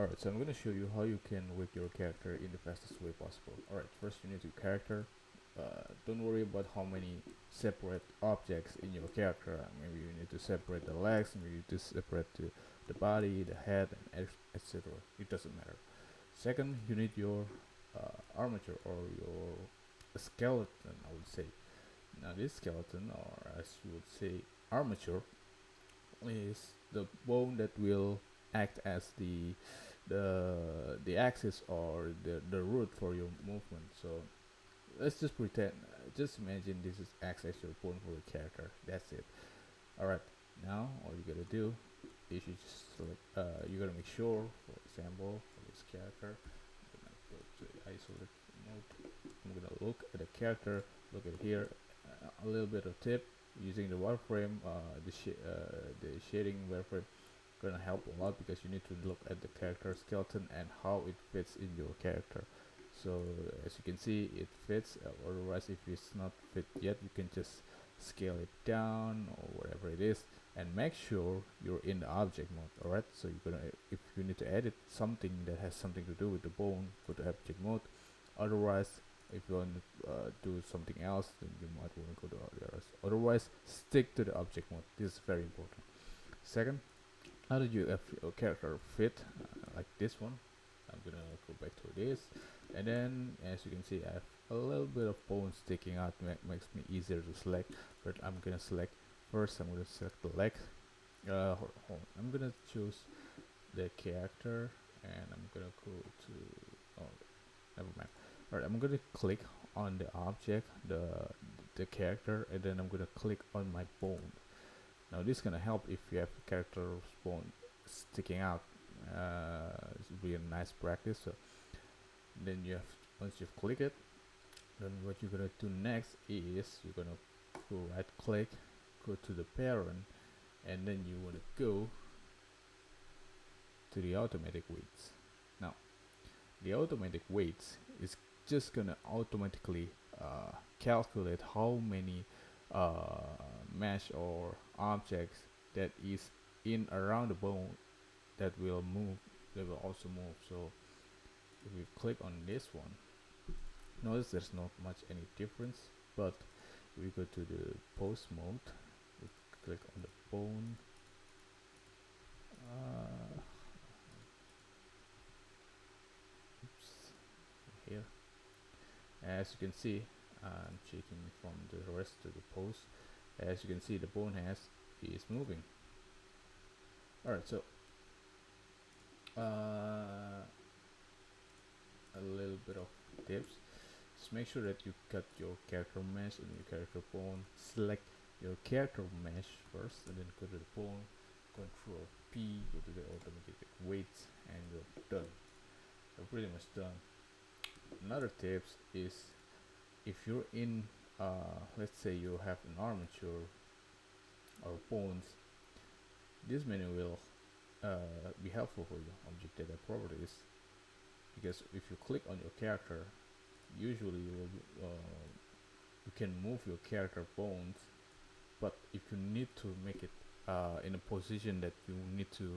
Alright, so I'm going to show you how you can wake your character in the fastest way possible. Alright, first you need your character. Don't worry about how many separate objects in your character. Maybe you need to separate the legs, maybe you need to separate the body, the head, and etc. It doesn't matter. Second, you need your armature or your skeleton, I would say. Now this skeleton, or as you would say, armature, is the bone that will act as the axis or the root for your movement. So let's just pretend, just imagine this is acts as your bone for your character. That's it. All right. Now all you gotta do is you just select. You gotta make sure, for example, for this character, I'm gonna go to isolate mode. I'm gonna look at the character. Look at here. A little bit of tip using the wireframe, the shading wireframe gonna help a lot because you need to look at the character skeleton and how it fits in your character. So as you can see, it fits. Otherwise, if it's not fit yet, you can just scale it down or whatever it is, and make sure you're in the object mode. All right. So you're gonna, if you need to edit something that has something to do with the bone, go to object mode. Otherwise, if you want to do something else, then you might want to go to the others. Otherwise, stick to the object mode. This is very important. Second, how did you have your character fit like this one? I'm gonna go back to this, and then as you can see, I have a little bit of bone sticking out. Makes me easier to select. But I'm gonna select first. I'm gonna select the leg. I'm gonna choose the character, and I'm gonna go to. Oh, never mind. Alright, I'm gonna click on the object, the character, and then I'm gonna click on my bone. Now this is gonna help if you have a character bone sticking out. It's really a nice practice. So then you have, once you've clicked it, then what you're gonna do next is you're gonna go right click, go to the parent, and then you wanna go to the automatic weights. Now the automatic weights is just gonna automatically calculate how many mesh or objects that is in around the bone that will move, that will also move. So if we click on this one, notice there's not much any difference, but we go to the pose mode, we click on the bone, oops, here, as you can see, I'm checking from the rest to the pose. As you can see, the bone has is moving. Alright, so a little bit of tips. Just make sure that you cut your character mesh and your character bone. Select your character mesh first, and then go to the bone. Control P, go to the automatic weights, and you're done. You're pretty much done. Another tips is if you're in, let's say you have an armature or bones, this menu will be helpful for your object data properties, because if you click on your character, usually you can move your character bones, but if you need to make it in a position that you need to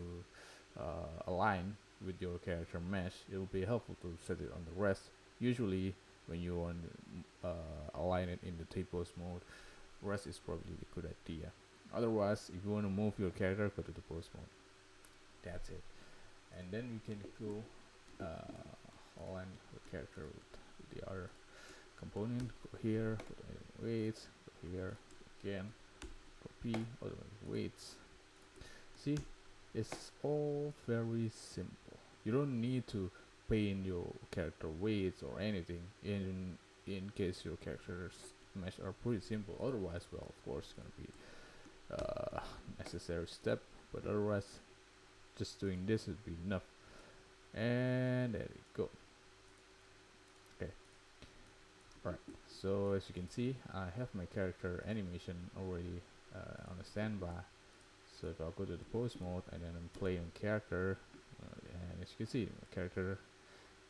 align with your character mesh, it will be helpful to set it on the rest. Usually when you want to align it in the T-pose mode, rest is probably a good idea. Otherwise, if you want to move your character, go to the pose mode. That's it. And then we can go align the character with the other component. Go here, go to weights, go here again, copy automatic weights. See, it's all very simple. You don't need to paint your character weights or anything in case your characters mesh are pretty simple. Otherwise, well, of course, it's gonna be necessary step, but otherwise just doing this would be enough. And there we go. Okay, right, so as you can see, I have my character animation already on a standby. So if I go to the pose mode and then I'm playing character, and as you can see, my character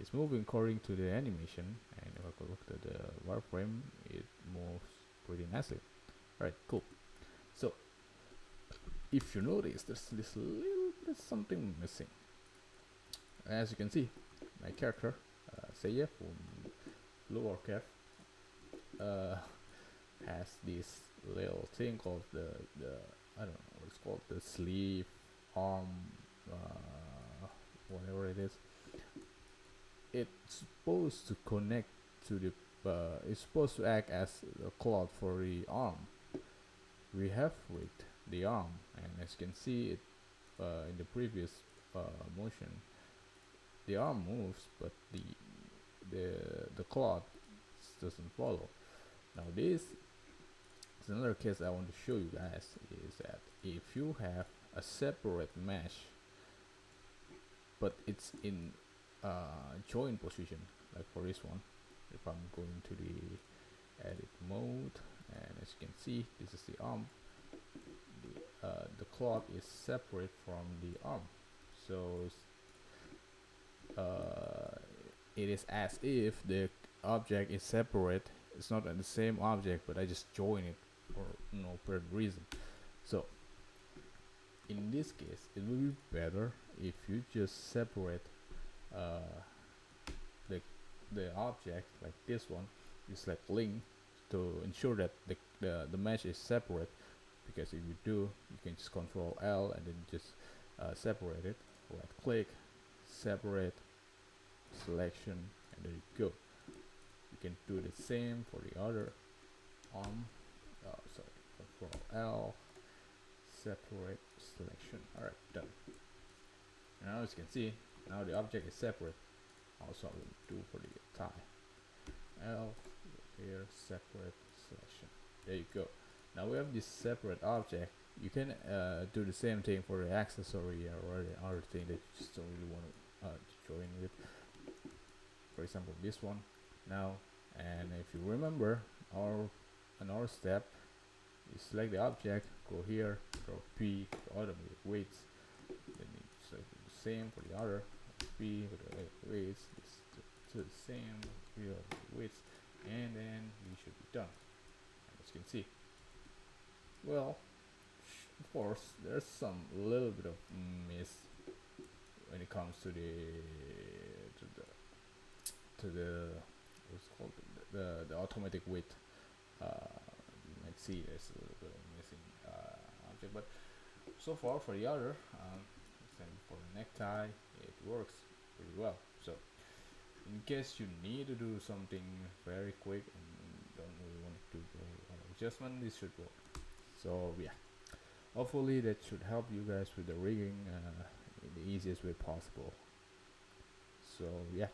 is moving according to the animation, and if I go look at the wireframe, it moves pretty nicely. Alright, cool. So if you notice, there's this little bit something missing. As you can see, my character, Seiya from Blue Orchid, uh, has this little thing called the I don't know what it's called, the sleeve, arm, whatever it is. It's supposed to connect to the. It's supposed to act as a cloth for the arm. We have rigged the arm, and as you can see it in the previous motion, the arm moves, but the the cloth doesn't follow. Now this is another case I want to show you guys, is that if you have a separate mesh, but it's in join position, like for this one, if I'm going to the edit mode, and as you can see, this is the arm. The cloth is separate from the arm, so it is as if the object is separate. It's not the same object, but I just join it for no apparent reason. So in this case, it will be better if you just separate uh, the object like this one. You select link to ensure that the mesh is separate, because if you do, you can just control L and then just separate it. Right click, separate, selection, and there you go. You can do the same for the other arm. Sorry, control L, separate, selection. Alright, done. Now as you can see, now the object is separate. Also I will do for the tie. L, here, separate, selection. There you go. Now we have this separate object. You can do the same thing for the accessory or the other thing that you just don't really want to join with. For example, this one now, and if you remember another step, you select the object, go here, draw P, automate weights, then you select the same for the other, P with the weights, to the same with the weights, and then we should be done. As you can see, well, of course there's some little bit of miss when it comes to the what's called the automatic width. You might see there's a little bit of missing object, but so far for the other, for the necktie, it works pretty well. So in case you need to do something very quick and don't really want to do adjustment, this should work. So yeah, hopefully that should help you guys with the rigging in the easiest way possible. So yeah.